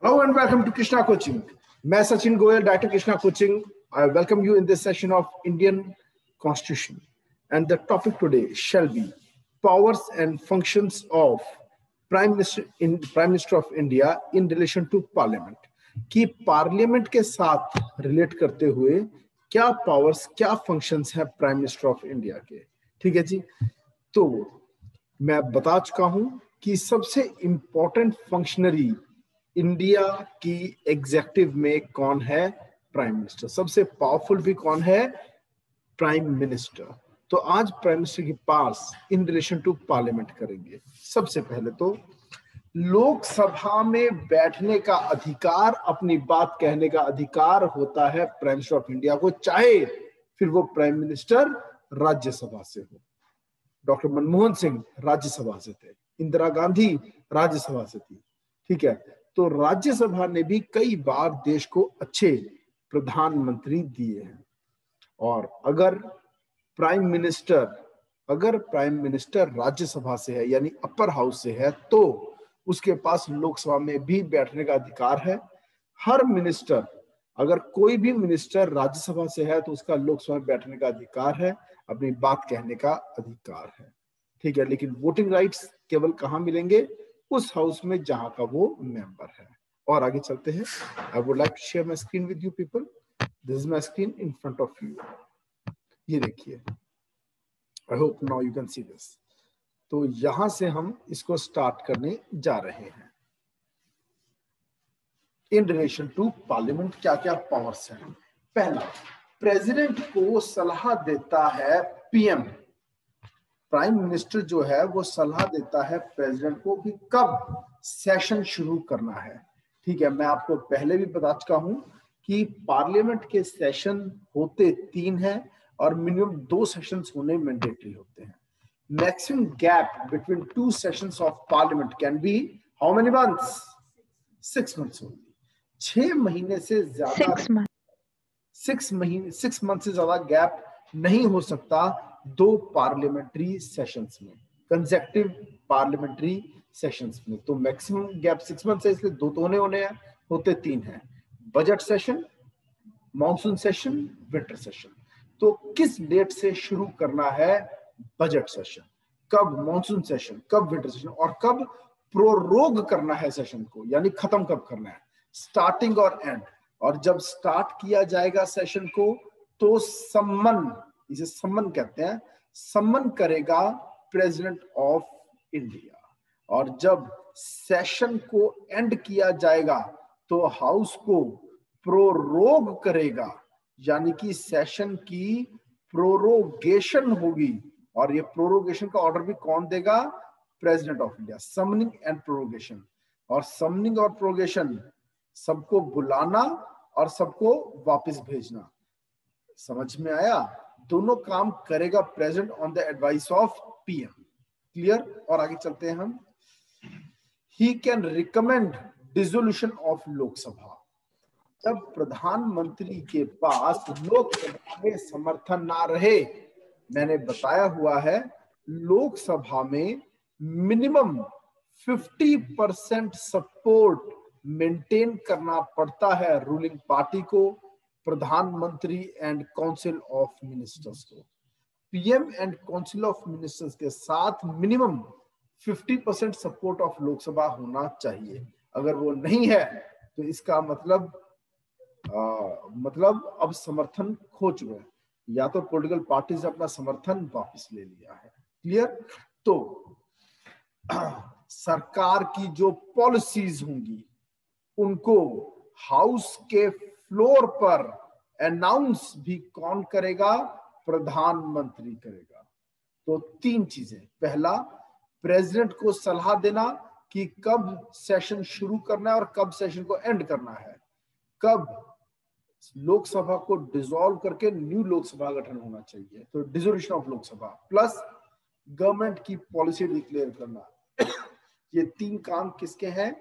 Hello and welcome to Krishna Coaching. मैं Sachin Goyal, director Krishna coaching. I welcome you in this session of Indian Constitution, and the topic today shall be powers and functions of Prime Minister of India in relation to Parliament. कि parliament के साथ relate करते हुए क्या powers, क्या functions हैं prime minister of India के. ठीक है जी. तो मैं बता चुका हूं कि सबसे इंपॉर्टेंट फंक्शनरी इंडिया की एग्जीक्यूटिव में कौन है? Prime minister. सबसे पावरफुल भी कौन है? Prime minister. तो आज प्राइम मिनिस्टर की पास इन रिलेशन टू पार्लियामेंट करेंगे. सबसे पहले तो लोकसभा में बैठने का अधिकार, अपनी बात कहने का अधिकार होता है प्राइम मिनिस्टर ऑफ इंडिया को, चाहे फिर वो प्राइम मिनिस्टर राज्यसभा से हो. डॉक्टर मनमोहन सिंह राज्यसभा से थे, इंदिरा गांधी राज्यसभा से थी. ठीक है. तो राज्यसभा ने भी कई बार देश को अच्छे प्रधानमंत्री दिए हैं. और अगर प्राइम मिनिस्टर राज्यसभा से है, यानी अपर हाउस से है, तो उसके पास लोकसभा में भी बैठने का अधिकार है. हर मिनिस्टर, अगर कोई भी मिनिस्टर राज्यसभा से है तो उसका लोकसभा में बैठने का अधिकार है, अपनी बात कहने का अधिकार है. ठीक है. लेकिन वोटिंग राइट्स केवल कहां मिलेंगे? उस हाउस में जहां का वो मेंबर है. और आगे चलते हैं. I would like to share my screen with you people. This is my screen in front of you. ये देखिए. I hope now you can see this. तो यहां से हम इसको स्टार्ट करने जा रहे हैं. इन रिलेशन टू पार्लियामेंट क्या क्या पावर्स हैं. पहला, प्रेसिडेंट को सलाह देता है पीएम. प्राइम मिनिस्टर जो है वो सलाह देता है प्रेसिडेंट को कि कब सेशन शुरू करना है. ठीक है. मैं आपको पहले भी बता चुका हूं कि पार्लियामेंट के सेशन होते 3 हैं और मिनिमम 2 सेशंस होने मैंडेटरी होते हैं. Maximum gap between 2 sessions of parliament can be how many months? 6 months only. 6 महीने से ज्यादा 6 मंथ से ज्यादा गैप नहीं हो सकता 2 पार्लियामेंट्री सेशंस में, कंसेक्टिव पार्लियामेंट्री सेशंस में. तो मैक्सिमम गैप 6 मंथ है, इसलिए 2 तो होने हैं, होते 3 हैं. Budget session, monsoon session, winter session. तो किस डेट से शुरू करना है बजट सेशन, कब मॉनसून सेशन, कब विंटर सेशन, और कब प्रोरोग करना है सेशन को, यानी खत्म कब करना है, स्टार्टिंग और एंड. और जब स्टार्ट किया जाएगा सेशन को तो सम्मन, इसे सम्मन कहते हैं, सम्मन करेगा प्रेसिडेंट ऑफ इंडिया. और जब सेशन को एंड किया जाएगा तो हाउस को प्रोरोग करेगा, यानी कि सेशन की प्रोरोगेशन होगी. और ये प्रोरोगेशन का ऑर्डर भी कौन देगा? President of India. Summoning and prorogation. और समनिंग और प्रोरोगेशन, सबको बुलाना और सबको वापस भेजना. समझ में आया? दोनों काम करेगा president on the advice of PM. Clear? और आगे चलते हैं हम. He can recommend dissolution of Lok Sabha. जब प्रधानमंत्री के पास लोकसभा में समर्थन ना रहे, मैंने बताया हुआ है लोकसभा में मिनिमम 50% सपोर्ट मेंटेन करना पड़ता है रूलिंग पार्टी को, प्रधानमंत्री एंड काउंसिल ऑफ मिनिस्टर्स को. PM and council of ministers के साथ मिनिमम 50% सपोर्ट ऑफ लोकसभा होना चाहिए. अगर वो नहीं है तो इसका मतलब अब समर्थन खो चुका है, या तो पॉलिटिकल पार्टी से अपना समर्थन वापस ले लिया है. क्लियर? तो सरकार की जो पॉलिसीज होंगी उनको हाउस के फ्लोर पर अनाउंस भी कौन करेगा? प्रधानमंत्री करेगा. तो 3 चीजें. पहला, प्रेसिडेंट को सलाह देना कि कब सेशन शुरू करना है और कब सेशन को एंड करना है, कब लोकसभा को डिसॉल्व करके न्यू लोकसभा गठन होना चाहिए, तो dissolution of Lok Sabha, plus government की पॉलिसी डिक्लेयर करना. ये 3 काम किसके हैं?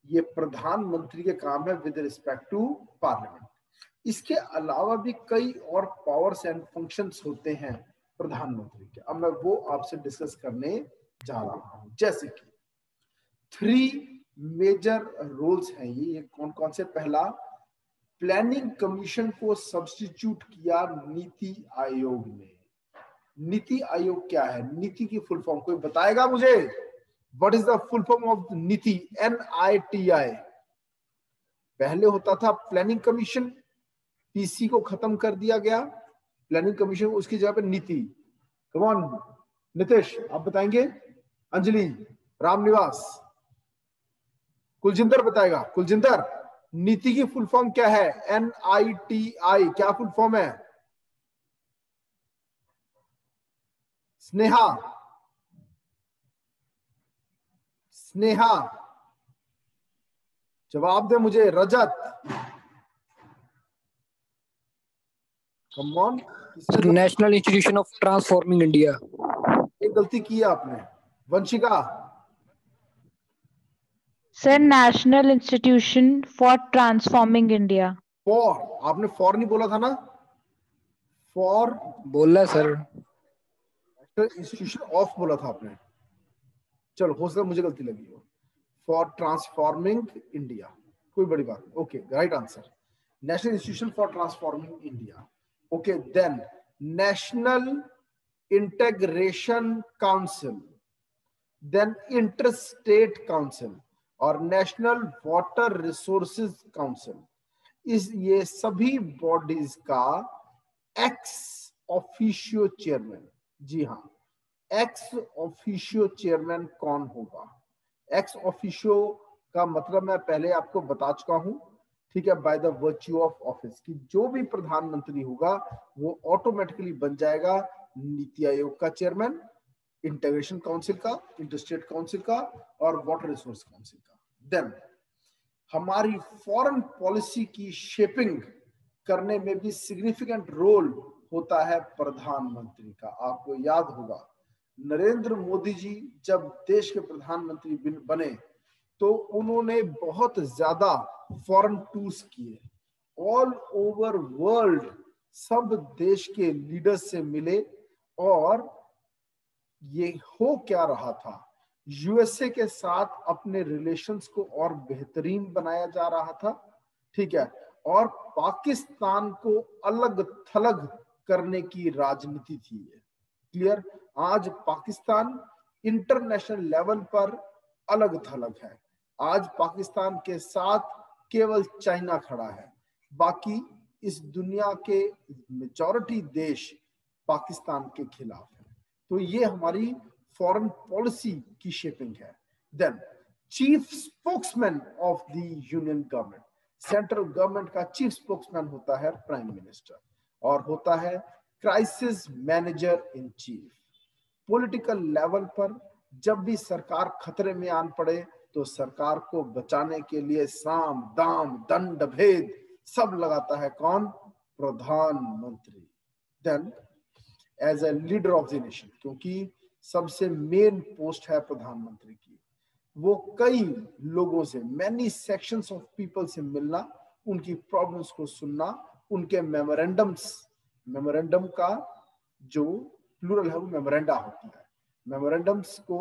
ये प्रधानमंत्री के काम है विद रिस्पेक्ट टू पार्लियामेंट. इसके अलावा भी कई और पावर्स एंड फंक्शंस होते हैं प्रधानमंत्री के. अब मैं वो आपसे डिस्कस करने जा रहा हूं. जैसे कि 3 मेजर रोल्स हैं ये कौन कौन से? पहला, प्लानिंग कमीशन को सब्स्टिट्यूट किया नीति आयोग ने। नीति आयोग क्या है? नीति की फुल फॉर्म कोई बताएगा मुझे? What is the full form of नीति? NITI। पहले होता था प्लानिंग कमीशन, PC को खत्म कर दिया गया, प्लानिंग कमीशन, उसकी जगह पे नीति। कम ऑन नितिश, आप बताएंगे? अंजलि, रामनिवास, कुलजिंदर बताएगा। कुलजिंदर, नीति की फुल फॉर्म क्या है? NITI क्या फुल फॉर्म है? स्नेहा, स्नेहा जवाब दे मुझे। Rajat, come on. National institution of transforming India. एक गलती की है आपने। Vanshika, sir national institution for transforming India. For, आपने फॉर नहीं बोला था ना? फॉर बोला सर। इंस्टीट्यूशन ऑफ बोला था आपने। चलो, हो सकता है मुझे गलती लगी हो। फॉर ट्रांसफॉर्मिंग इंडिया, कोई बड़ी बात नहीं। Okay, right answer, national institution for transforming India. Okay, then national integration council, then interstate council और नेशनल वाटर रिसोर्सेज काउंसिल। ये सभी बॉडीज का एक्स ऑफिशियो चेयरमैन, जी हाँ, एक्स ऑफिशियो चेयरमैन कौन होगा? एक्स ऑफिशियो का मतलब मैं पहले आपको बता चुका हूं, ठीक है, by the virtue of office, कि जो भी प्रधानमंत्री होगा वो ऑटोमेटिकली बन जाएगा नीति आयोग का चेयरमैन, इंटीग्रेशन काउंसिल का, इंटरस्टेट काउंसिल का और वाटर रिसोर्स काउंसिल का। देन हमारी फॉरेन पॉलिसी की शेपिंग करने में भी सिग्निफिकेंट रोल होता है प्रधानमंत्री का। आपको याद होगा नरेंद्र मोदी जी जब देश के प्रधानमंत्री बने तो उन्होंने बहुत ज्यादा फॉरेन टूर्स किए, ऑल ओवर वर्ल्ड सब देश के लीडर्स से मिले, और ये हो क्या रहा था, USA के साथ अपने रिलेशंस को और बेहतरीन बनाया जा रहा था, ठीक है, और पाकिस्तान को अलग थलग करने की राजनीति थी ये। क्लियर? आज पाकिस्तान इंटरनेशनल लेवल पर अलग थलग है। आज पाकिस्तान के साथ केवल चाइना खड़ा है, बाकी इस दुनिया के मेजॉरिटी देश पाकिस्तान के खिलाफ है। तो ये हमारी फॉरेन पॉलिसी की शेपिंग है। Then chief spokesman of the union government, central government का चीफ स्पोक्समैन होता है प्राइम मिनिस्टर, और होता है crisis manager in chief. Political level पर जब भी सरकार खतरे में आन पड़े तो सरकार को बचाने के लिए साम दाम दंड भेद सब लगाता है कौन? प्रधानमंत्री। Then as a leader of the nation, क्योंकि सबसे मेन पोस्ट है प्रधानमंत्री की, वो कई लोगों से, मैनी सेक्शंस ऑफ पीपल से मिलना, उनकी प्रॉब्लम्स को सुनना, उनके मेमोरेंडम का जो प्लूरल है वो मेमोरेंडा होता है, मेमोरेंडम्स को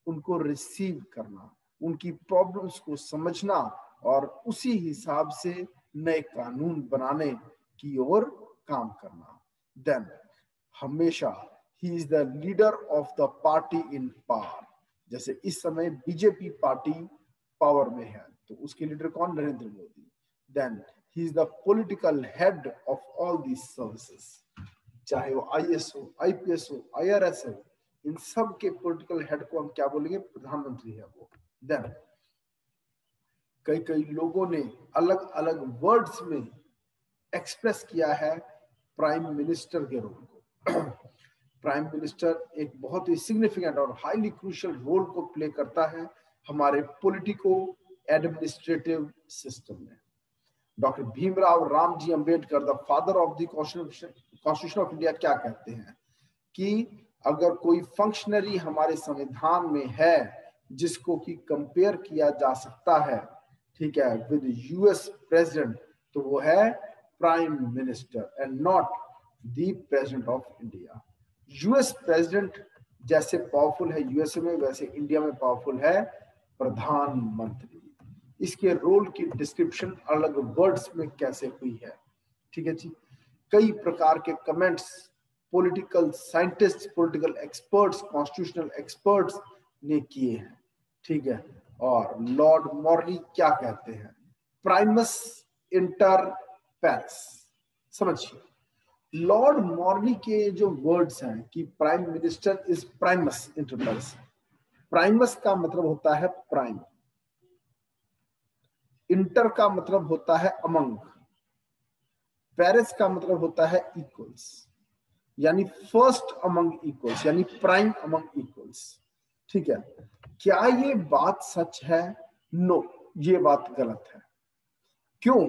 उनको रिसीव करना, उनकी प्रॉब्लम्स को समझना और उसी हिसाब से नए कानून बनाने की ओर काम करना। देन हमेशा ही is the leader of the party in power. जैसे इस समय बीजेपी पार्टी पावर में है तो उसके लीडर कौन? Narendra Modi. Then he is the political head of all these services, चाहे वो IAS हो, IPS हो, IRS हो, इन सब के पॉलिटिकल हेड को हम क्या बोलेंगे? प्रधानमंत्री है वो। देन कई लोगों ने अलग अलग वर्ड्स में एक्सप्रेस किया है प्राइम मिनिस्टर के रोल को। प्राइम मिनिस्टर एक बहुत ही सिग्निफिकेंट और हाईली क्रूशियल रोल को प्ले करता है हमारे पॉलिटिको एडमिनिस्ट्रेटिव सिस्टम में। Doctor Bhimrao Ramji Ambedkar, the father of the constitution of India, क्या कहते हैं कि अगर कोई फंक्शनरी हमारे संविधान में है जिसको कि कंपेयर किया जा सकता है, ठीक है, विद US प्रेसिडेंट, तो वो है prime minister and not the president of India. US president जैसे पावरफुल है USA में, वैसे इंडिया में पावरफुल है प्रधानमंत्री। इसके रोल की डिस्क्रिप्शन अलग वर्ड्स में कैसे हुई है, ठीक है जी। कई प्रकार के comments political scientist, political experts, constitutional experts ने किए हैं, ठीक है। और लॉर्ड मॉर्ली क्या कहते हैं, प्राइमस इंटर पेरिस। समझिए, लॉर्ड मॉर्ली के जो वर्ड्स हैं कि prime minister is Primus inter Paris, Primus का मतलब होता है प्राइम, इंटर का मतलब होता है अमंग, पेरिस का मतलब होता है इक्वल्स, यानी फर्स्ट अमंग इक्वल्स, यानी प्राइम अमंग इक्वल्स, ठीक है। क्या ये बात सच है? नो, ये बात गलत है। क्यों?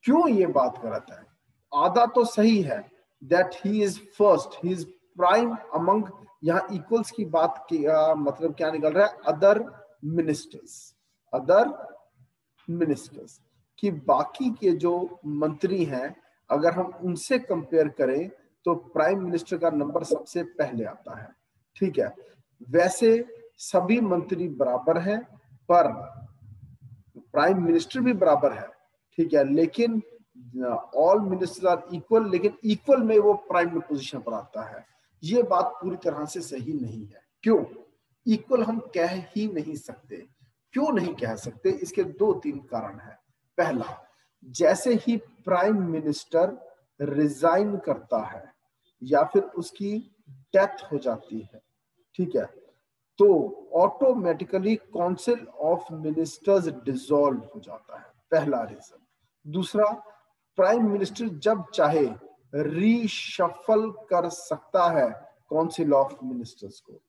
क्यों ये गलत है? आधा तो सही है, that he is first, he is prime among, यहां इक्वल्स की बात की मतलब क्या निकल रहा है, अदर मिनिस्टर्स, अदर मिनिस्टर्स, कि बाकी के जो मंत्री हैं अगर हम उनसे कंपेयर करें तो प्राइम मिनिस्टर का नंबर सबसे पहले आता है, ठीक है। वैसे सभी मंत्री बराबर हैं, पर प्राइम मिनिस्टर भी बराबर है, ठीक है, लेकिन ऑल मिनिस्टर आर इक्वल, लेकिन इक्वल में वो प्राइम पोजीशन पर आता है। ये बात पूरी तरह से सही नहीं है। क्यों? इक्वल हम कह ही नहीं सकते। क्यों नहीं कह सकते? इसके 2-3 कारण हैं। पहला, जैसे ही प्राइम मिनिस्टर रिजाइन करता है या फिर उसकी डेथ हो जाती है, ठीक है, तो automatically council of ministers dissolve हो जाता है, पहला रीजन। दूसरा, प्राइम मिनिस्टर जब चाहे रीशफल कर सकता है काउंसिल ऑफ मिनिस्टर्स को।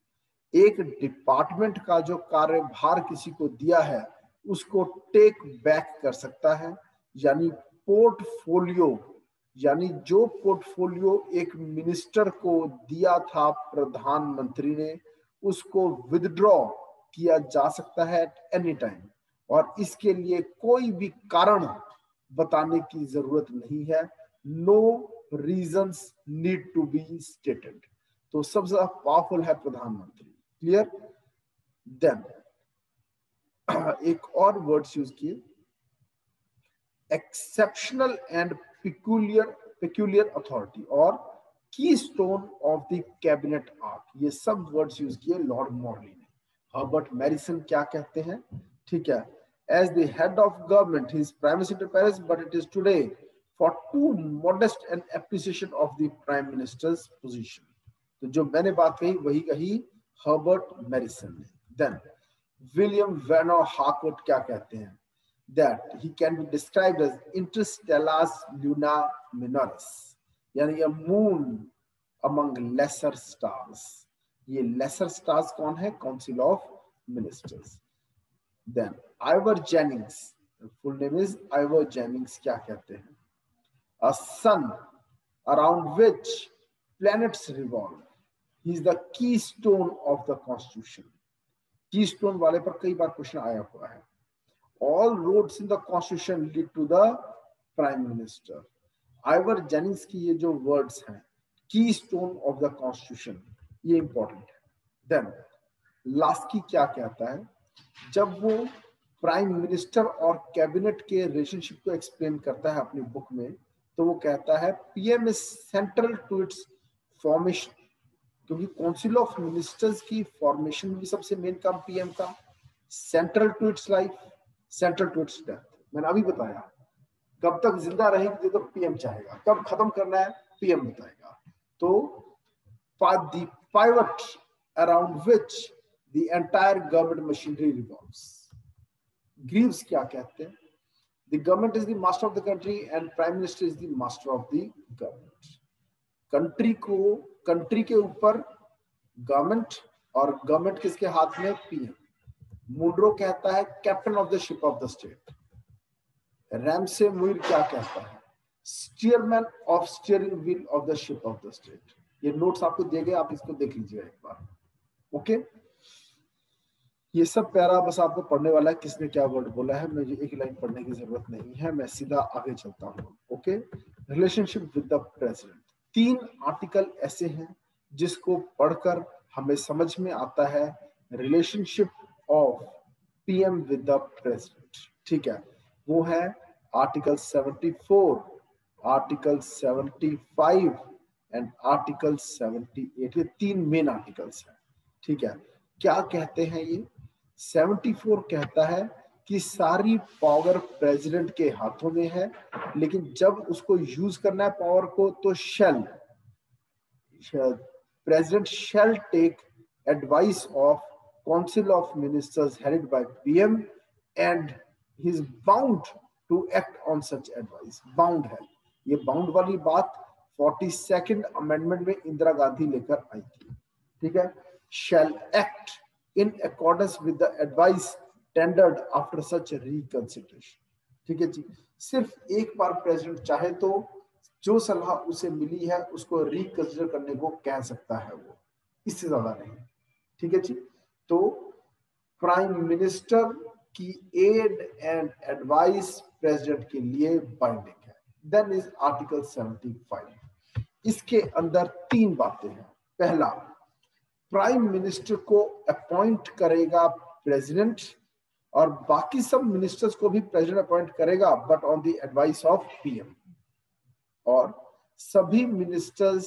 एक डिपार्टमेंट का जो कार्यभार किसी को दिया है उसको टेक बैक कर सकता है, यानी पोर्टफोलियो, यानी जो पोर्टफोलियो एक मिनिस्टर को दिया था प्रधानमंत्री ने, उसको विदड्रॉ किया जा सकता है एट एनी टाइम, और इसके लिए कोई भी कारण बताने की जरूरत नहीं है। No reasons need to be stated. तो सबसे पावरफुल है प्रधानमंत्री। क्लियर? देन एक और वर्ड्स यूज किए, एक्सेप्शनल एंड पेक्यूलियर अथॉरिटी और keystone of the cabinet arch. ये सब वर्ड्स यूज किए लॉर्ड मॉर्ली ने। हर्बर्ट मैरिसन क्या कहते हैं, ठीक है, as the head of government he is prime minister Paris, but it is today far too modest and appreciation of the prime ministers position. तो जो मैंने बात कही वही कही हर्बर्ट मैरिसन ने। देन विलियम वेनो हार्कोट क्या कहते हैं, that he can be described as interstellar luna minoris, यानी a moon among lesser stars। ये lesser stars कौन है? Council of Ministers। Then Ivor Jennings, full name is Ivor Jennings, क्या कहते हैं, a sun around which planets revolve, he is the keystone of the constitution। keystone वाले पर कई बार question आया हुआ है। All roads in the constitution lead to the prime minister। Ivor Jennings की ये जो वर्ड्स हैं, कीस्टोन ऑफ द कॉन्स्टिट्यूशन, ये इंपॉर्टेंट है। देन लास्की क्या कहता है, जब वो प्राइम मिनिस्टर और कैबिनेट के रिलेशनशिप को एक्सप्लेन करता है अपनी बुक में, तो वो कहता है PM is central to its formation, क्योंकि काउंसिल ऑफ मिनिस्टर्स की फॉर्मेशन में भी सबसे मेन काम पीएम का, central to its life, central to its death. मैंने अभी बताया, कब तक जिंदा रहेगी तो पीएम चाहेगा, कब खत्म करना है पीएम बताएगा। तो the pivot around which the entire government machinery revolves। Greaves क्या कहते हैं, the government is the master of the country and prime minister is the master of the government। Country के ऊपर गवर्नमेंट और गवर्नमेंट किसके हाथ में? पीएम। मुनरो कहता है captain of the ship of the state. Ramsay Muir क्या कहता है? Steersman of steering wheel of the ship of the state. ये नोट्स आपको दिए गए, आप इसको देख लीजिएगा एक बार। ओके, ये सब प्यारा बस आपको पढ़ने वाला है, किसने क्या वर्ड बोला है, मुझे एक लाइन पढ़ने की जरूरत नहीं है, मैं सीधा आगे चलता हूँ। Okay, relationship with the president. 3 article ऐसे हैं जिसको पढ़कर हमें समझ में आता है relationship of PM with the president, ठीक है, वो है आर्टिकल 74, आर्टिकल 75 एंड आर्टिकल 78। ये 3 मेन आर्टिकल्स हैं, ठीक है। क्या कहते हैं ये? 74 कहता है कि सारी पावर प्रेसिडेंट के हाथों में है, लेकिन जब उसको यूज करना है पावर को तो president shall take advice of council of ministers headed by PM and he is bound to act on such advice. Bound है, ये बाउंड वाली बात 42nd अमेंडमेंट में इंदिरा गांधी लेकर आई थी, ठीक है। Shall act in accordance with the advice tendered after such reconsideration, ठीक है जी। सिर्फ एक बार प्रेसिडेंट चाहे तो जो सलाह उसे मिली है उसको रिकंसिडर करने को कह सकता है वो, इससे ज्यादा नहीं, ठीक है जी। तो प्राइम मिनिस्टर की एड एंड एडवाइस प्रेसिडेंट के लिए बाइंडिंग है। Then is article 75। इसके अंदर 3 बातें हैं। पहला, प्राइम मिनिस्टर को अपॉइंट करेगा प्रेसिडेंट और बाकी सब मिनिस्टर्स को भी प्रेसिडेंट अपॉइंट करेगा but on the advice of PM. और सभी मिनिस्टर्स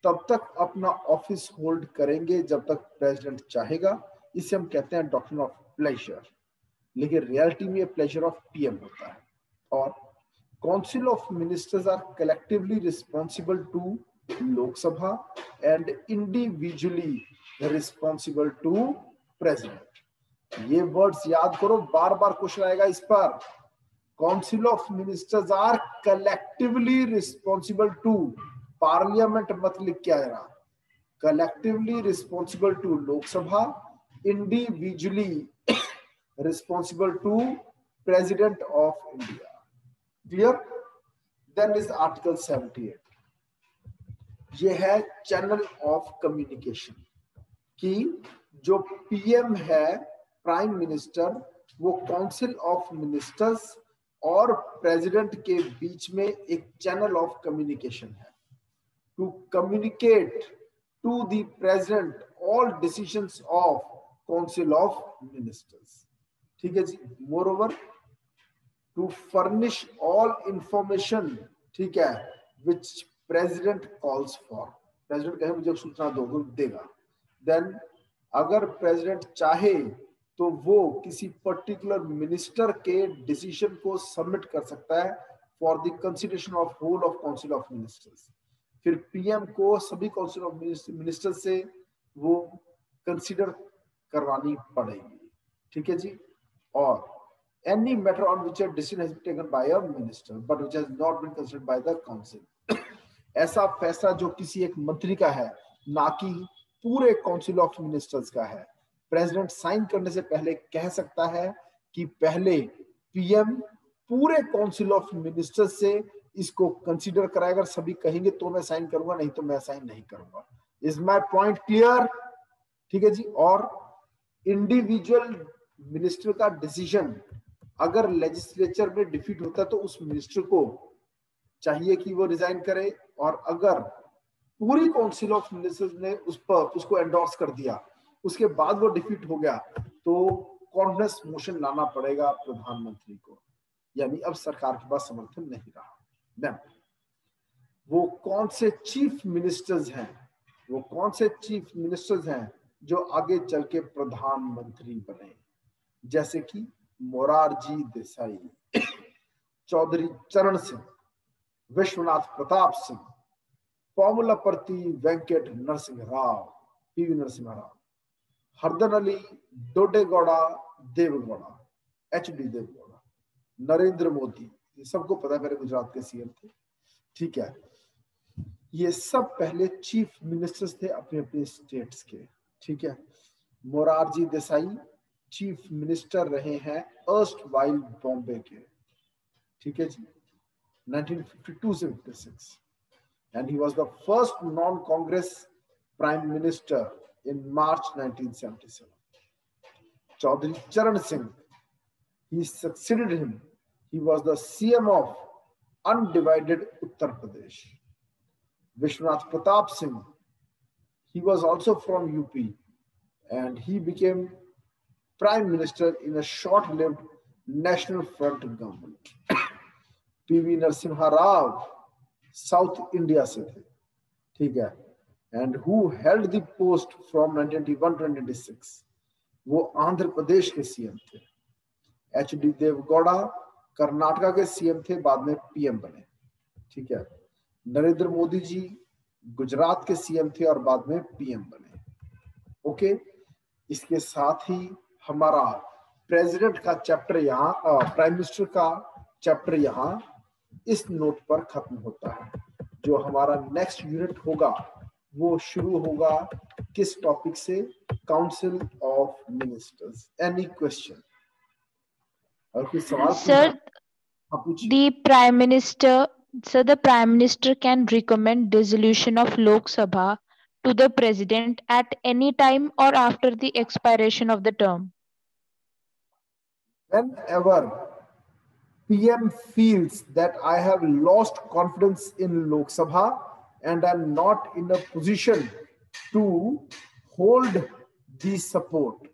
तब तक अपना ऑफिस होल्ड करेंगे जब तक प्रेसिडेंट चाहेगा। इसे हम कहते हैं डॉक्ट्रिन ऑफ प्लेजर, लेकिन रियलिटी में प्लेजर ऑफ पीएम होता है। और council of ministers are collectively responsible to Lok Sabha and individually responsible to president. ये वर्ड्स याद करो, बार बार क्वेश्चन आएगा इस पर। Council of ministers are collectively responsible to, parliament मत लिख के आएगा, collectively responsible to Lok Sabha, individually responsible to president of India. Clear? Then is article 78। ये है चैनल ऑफ कम्युनिकेशन कि जो पीएम है, प्राइम मिनिस्टर, वो काउंसिल ऑफ मिनिस्टर्स और प्रेसिडेंट के बीच में एक चैनल ऑफ कम्युनिकेशन है to communicate to the president all decisions of council of ministers, ठीक है जी। Moreover to furnish all information, ठीक है, which president calls for. President कहे मुझे सूचना दो, वो देगा। देन अगर प्रेसिडेंट चाहे तो वो किसी पर्टिकुलर मिनिस्टर के डिसीजन को सबमिट कर सकता है for the consideration of whole of council of ministers. फिर पीएम को सभी काउंसिल ऑफ मिनिस्टर से वो कंसिडर करवानी पड़ेगी, ठीक है जी। और any matter on which a decision has been taken by a minister but which has not been considered by the council, ऐसा फैसला जो किसी एक मंत्री का है ना कि पूरे काउंसिल ऑफ मिनिस्टर्स का है, प्रेसिडेंट साइन करने से पहले कह सकता है कि पहले पीएम पूरे काउंसिल ऑफ मिनिस्टर्स से इसको कंसीडर कराएगा। अगर सभी कहेंगे तो मैं साइन करूंगा, नहीं तो मैं साइन नहीं करूंगा। Is my point clear? ठीक है जी। और इंडिविजुअल मिनिस्टर का डिसीजन अगर लेजिस्लेचर में डिफीट होता है तो उस मिनिस्टर को चाहिए कि वो रिजाइन करे, और अगर पूरी काउंसिल ऑफ मिनिस्टर्स ने उसको एंडोर्स कर दिया, उसके बाद वो डिफीट हो गया, तो कॉन्फिडेंस मोशन लाना पड़ेगा प्रधानमंत्री को, यानी अब सरकार के पास समर्थन नहीं रहा। देन वो कौन से चीफ मिनिस्टर्स हैं, वो कौन से चीफ मिनिस्टर्स हैं जो आगे चल के प्रधानमंत्री बने, जैसे कि मोरारजी देसाई, चौधरी चरण सिंह, विश्वनाथ प्रताप सिंह, पॉमुलापर्ती वेंकट नरसिंह राव, पीवी नरसिम्हा राव, हरदन अली डोडेगौड़ा देवगौड़ा, एचडी देवगौड़ा, नरेंद्र मोदी, ये सबको पता है मेरे गुजरात के सीएम थे, ठीक है। ये सब पहले चीफ मिनिस्टर्स थे अपने अपने स्टेट्स के, ठीक है। मोरारजी देसाई चीफ मिनिस्टर रहे हैं अर्स्ट वाइल बॉम्बे के, ठीक है जी, 1952 से 56, and he was the first non-Congress prime minister in March 1977. Chaudhary Charan Singh, he succeeded him. He was the CM of undivided Uttar Pradesh. Vishwanath Pratap Singh, he was also from UP, and he became prime minister in a short lived national front government. PV Narasimha Rao south India से थे, ठीक है, and who held the post from 1981 to 1996, वो आंध्र प्रदेश के CM थे। H D Deve Gowda Karnataka के CM थे, बाद में पीएम बने, ठीक है। नरेंद्र मोदी जी गुजरात के सीएम थे और बाद में पीएम बने, ओके। इसके साथ ही हमारा प्रेसिडेंट का चैप्टर यहाँ, प्राइम मिनिस्टर का चैप्टर यहाँ इस नोट पर खत्म होता है। जो हमारा नेक्स्ट यूनिट होगा वो शुरू होगा किस टॉपिक से? Council of ministers. Any question? और कोई सवाल? Sir, the prime minister, so the prime minister can recommend dissolution of Lok Sabha to the president at any time or after the expiration of the term. Whenever PM feels that I have lost confidence in Lok Sabha and I'm not in a position to hold the support,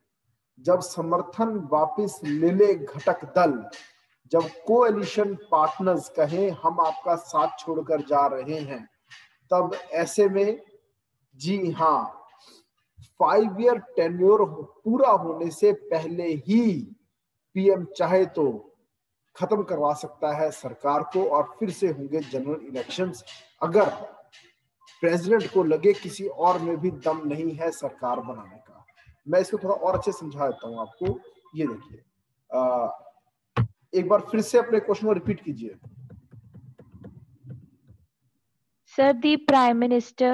जब समर्थन वापस ले ले घटक दल, जब coalition partners कहें हम आपका साथ छोड़कर जा रहे हैं, तब ऐसे में जी हाँ, 5 ईयर टेन्योर पूरा होने से पहले ही पीएम चाहे तो खत्म करवा सकता है सरकार को और फिर से होंगे जनरल इलेक्शंस, अगर प्रेसिडेंट को लगे किसी और में भी दम नहीं है सरकार बनाने का। मैं इसको थोड़ा और अच्छे समझा देता हूं आपको। ये देखिए, एक बार फिर से अपने क्वेश्चन को रिपीट कीजिए। Sir, the prime minister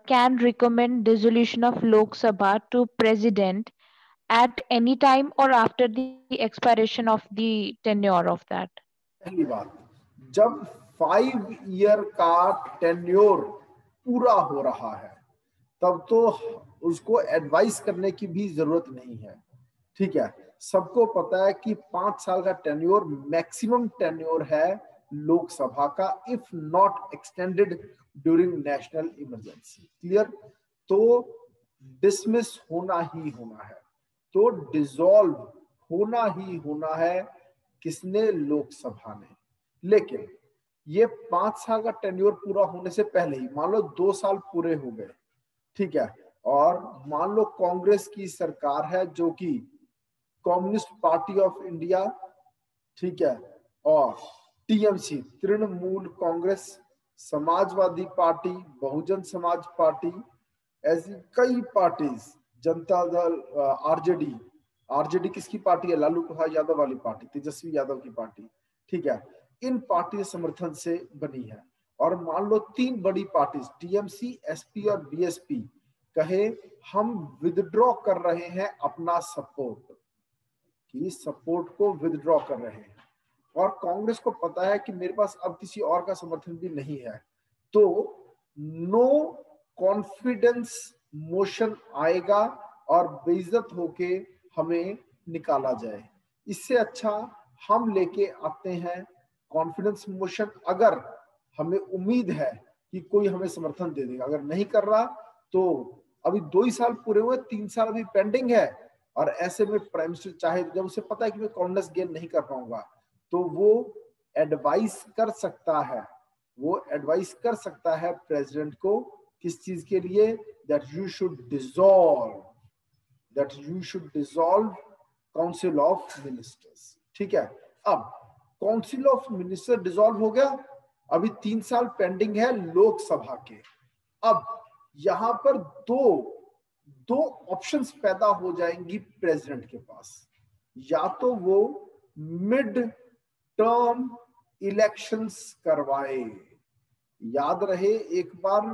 can recommend dissolution of Lok Sabha to president at any time or after the expiration of the tenure of that. पहली बात, जब 5 ईयर का टेन्योर पूरा हो रहा है तब तो उसको एडवाइस करने की भी जरूरत नहीं है, ठीक है। सबको पता है कि 5 साल का टेन्योर मैक्सिमम टेन्योर है लोकसभा का, if not extended during national emergency. Clear? तो डिसमिस होना ही होना है, तो डिसॉल्व होना ही होना है। किसने? लोकसभा ने। लेकिन ये 5 साल का टेन्योर पूरा होने से पहले ही, मान लो 2 साल पूरे हो गए, ठीक है, और मान लो कांग्रेस की सरकार है जो कि कम्युनिस्ट पार्टी ऑफ इंडिया, ठीक है, और TMC Trinamool Congress, Samajwadi party, Bahujan Samaj party, ऐसी कई parties, Janata Dal, RJD. RJD किसकी पार्टी है? लालू प्रसाद यादव वाली पार्टी, तेजस्वी यादव की पार्टी, ठीक है। इन पार्टी समर्थन से बनी है। और मान लो 3 बड़ी पार्टीज टीएमसी, एसपी और बीएसपी कहे हम विदड्रॉ कर रहे हैं अपना सपोर्ट, कि सपोर्ट को विदड्रॉ कर रहे हैं, और कांग्रेस को पता है कि मेरे पास अब किसी और का समर्थन भी नहीं है, तो नो कॉन्फिडेंस मोशन आएगा और बेइज्जत होके हमें निकाला जाए। इससे अच्छा हम लेके आते हैं कॉन्फिडेंस मोशन, अगर हमें उम्मीद है कि कोई हमें समर्थन दे देगा। अगर नहीं कर रहा तो अभी 2 ही साल पूरे हुए, 3 साल अभी पेंडिंग है, और ऐसे में प्राइम मिनिस्टर चाहे, जब उसे पता है कि मैं कॉन्फिडेंस गेन नहीं कर पाऊंगा, तो वो एडवाइस कर सकता है, वो एडवाइस कर सकता है प्रेसिडेंट को किस चीज के लिए? That you should dissolve council of ministers, ठीक है। अब काउंसिल ऑफ मिनिस्टर डिसॉल्व हो गया, अभी 3 साल पेंडिंग है लोकसभा के। अब यहां पर दो ऑप्शंस पैदा हो जाएंगी प्रेसिडेंट के पास, या तो वो मिड टर्म इलेक्शंस करवाए। याद रहे, एक बार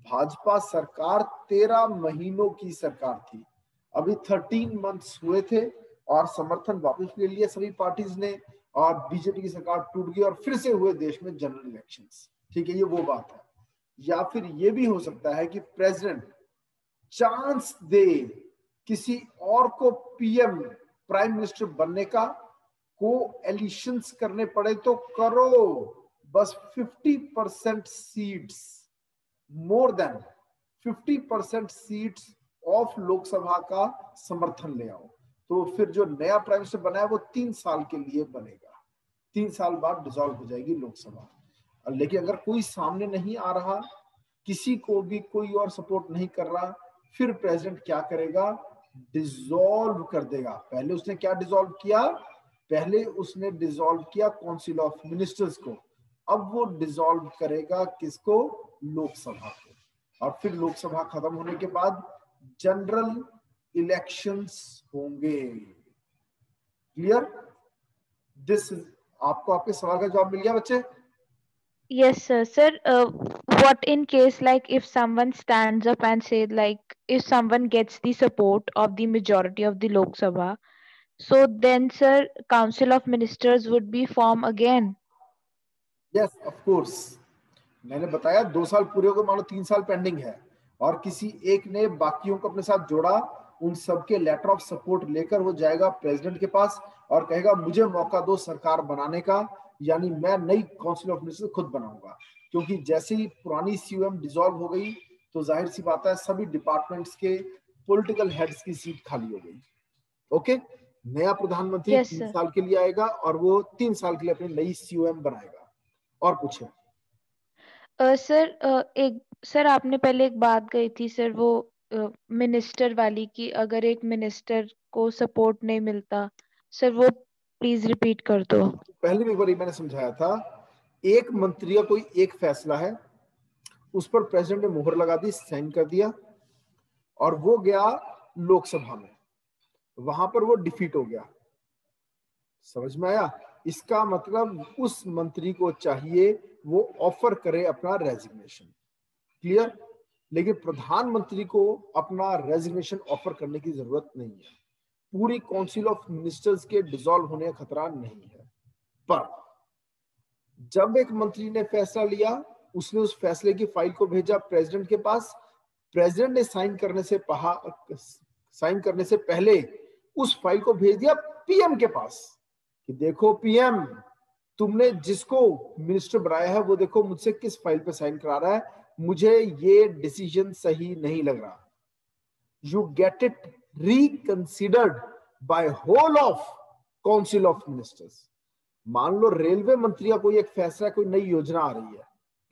भाजपा सरकार 13 महीनों की सरकार थी, अभी 13 मंथ्स हुए थे और समर्थन वापस ले लिया सभी पार्टीज ने, और बीजेपी की सरकार टूट गई और फिर से हुए देश में जनरल इलेक्शंस, ठीक है। ये वो बात है। या फिर ये भी हो सकता है कि प्रेसिडेंट चांस दे किसी और को पीएम, प्राइम मिनिस्टर बनने का, को एलिशंस करने पड़े तो करो, बस 50% seats, more than 50% seats of Lok Sabha का समर्थन ले आओ। तो फिर जो नया प्राइम मिनिस्टर बना है वो 3 साल के लिए बनेगा, 3 साल बाद डिसॉल्व हो जाएगी लोकसभा। लेकिन अगर कोई सामने नहीं आ रहा, किसी को भी कोई और सपोर्ट नहीं कर रहा, फिर प्रेसिडेंट क्या करेगा, डिसॉल्व कर देगा। पहले उसने क्या डिसॉल्व किया, पहले उसने डिसॉल्व किया काउंसिल ऑफ मिनिस्टर्स को, अब वो डिसॉल्व करेगा किसको, लोकसभा को। और फिर लोकसभा खत्म होने के बाद जनरल इलेक्शंस होंगे। क्लियर? दिस आपको आपके सवाल का जवाब मिल गया बच्चे? Yes, sir. Sir, what in case like if someone stands up and say like if someone gets the support of the majority of the Lok Sabha, so then sir, Council of Ministers would be formed again. Yes, of course. मैंने बताया 2 साल पूरे हो गए, मानो 3 साल pending है, और किसी एक ने बाकियों को अपने साथ जोड़ा, उन सबके लेटर ऑफ सपोर्ट लेकर वो जाएगा प्रेसिडेंट के पास और कहेगा मुझे मौका दो सरकार बनाने का, यानी मैं नई काउंसिल ऑफ मिनिस्टर्स खुद बनाऊंगा। क्योंकि जैसे ही पुरानी सीओएम डिसॉल्व हो गई तो जाहिर सी बात है सभी डिपार्टमेंट्स के पॉलिटिकल हेड्स की सीट खाली हो गई। ओके, नया प्रधानमंत्री Yes, 3 sir. साल के लिए आएगा और वो 3 साल के लिए अपनी नई सीओएम बनाएगा। और पूछे। सर एक सर आपने पहले एक बात कही थी सर, वो मिनिस्टर वाली की, अगर एक मिनिस्टर को सपोर्ट नहीं मिलता, सर वो प्लीज रिपीट कर दो। पहले भी एक बार मैंने समझाया था, एक मंत्री का कोई एक फैसला है, उस पर प्रेसिडेंट ने मुहर लगा दी, साइन कर दिया, और वो गया लोकसभा में, वहां पर वो डिफीट हो गया। समझ में आया? इसका मतलब उस मंत्री को चाहिए वो ऑफर करे अपना रेजिग्नेशन। क्लियर? लेकिन प्रधानमंत्री को अपना रेजिग्नेशन ऑफर करने की जरूरत नहीं है, पूरी काउंसिल ऑफ मिनिस्टर्स के डिसॉल्व होने का खतरा नहीं है। पर जब एक मंत्री ने फैसला लिया, उसने उस फैसले की फाइल को भेजा प्रेसिडेंट के पास, प्रेसिडेंट ने साइन करने से पहले उस फाइल को भेज दिया पीएम के पास कि देखो पीएम, तुमने जिसको मिनिस्टर बनाया है वो देखो मुझसे किस फाइल पे साइन करा रहा है, मुझे ये डिसीजन सही नहीं लग रहा। You get it reconsidered by whole of council of ministers. मान लो रेलवे मंत्री का कोई एक फैसला, कोई नई योजना आ रही है,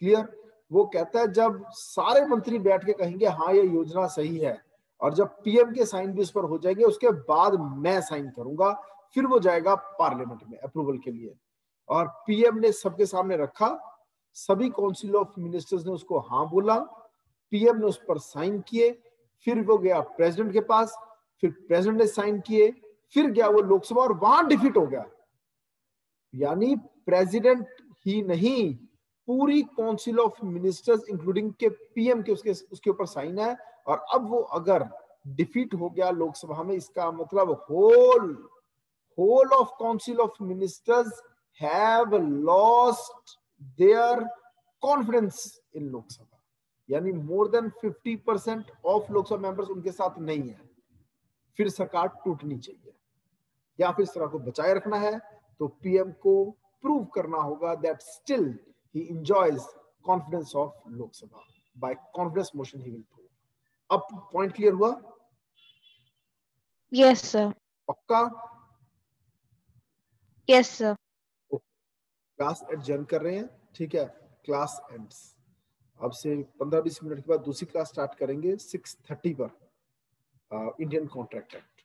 क्लियर, वो कहता है जब सारे मंत्री बैठ के कहेंगे हाँ ये योजना सही है, और जब पीएम के साइन भी उस पर हो जाएंगे, उसके बाद मैं साइन करूंगा, फिर वो जाएगा पार्लियामेंट में अप्रूवल के लिए। और पीएम ने सबके सामने रखा, सभी काउंसिल ऑफ मिनिस्टर्स ने उसको हाँ बोला, पीएम ने उस पर साइन किए, फिर वो गया प्रेसिडेंट के पास, फिर प्रेसिडेंट ने साइन किए, फिर गया वो लोकसभा और वहां डिफीट हो गया। यानी प्रेसिडेंट ही नहीं, पूरी काउंसिल ऑफ मिनिस्टर्स इंक्लूडिंग के पीएम के उसके ऊपर साइन है। और अब वो अगर डिफीट हो गया लोकसभा में, इसका मतलब whole of council of ministers have lost their confidence in Lok Sabha, यानी more than 50% of Lok Sabha members उनके साथ नहीं है। फिर सरकार टूटनी चाहिए, या फिर सरकार को बचाए रखना है तो पीएम को प्रूव करना होगा that still he enjoys confidence of Lok Sabha, by confidence motion he will prove. अब पॉइंट क्लियर हुआ? Yes sir. पक्का? Yes sir. क्लास एडजर्न कर रहे हैं, ठीक है, क्लास एंड्स। अब से 15-20 मिनट के बाद दूसरी क्लास स्टार्ट करेंगे 6:30 पर, इंडियन कॉन्ट्रैक्ट एक्ट।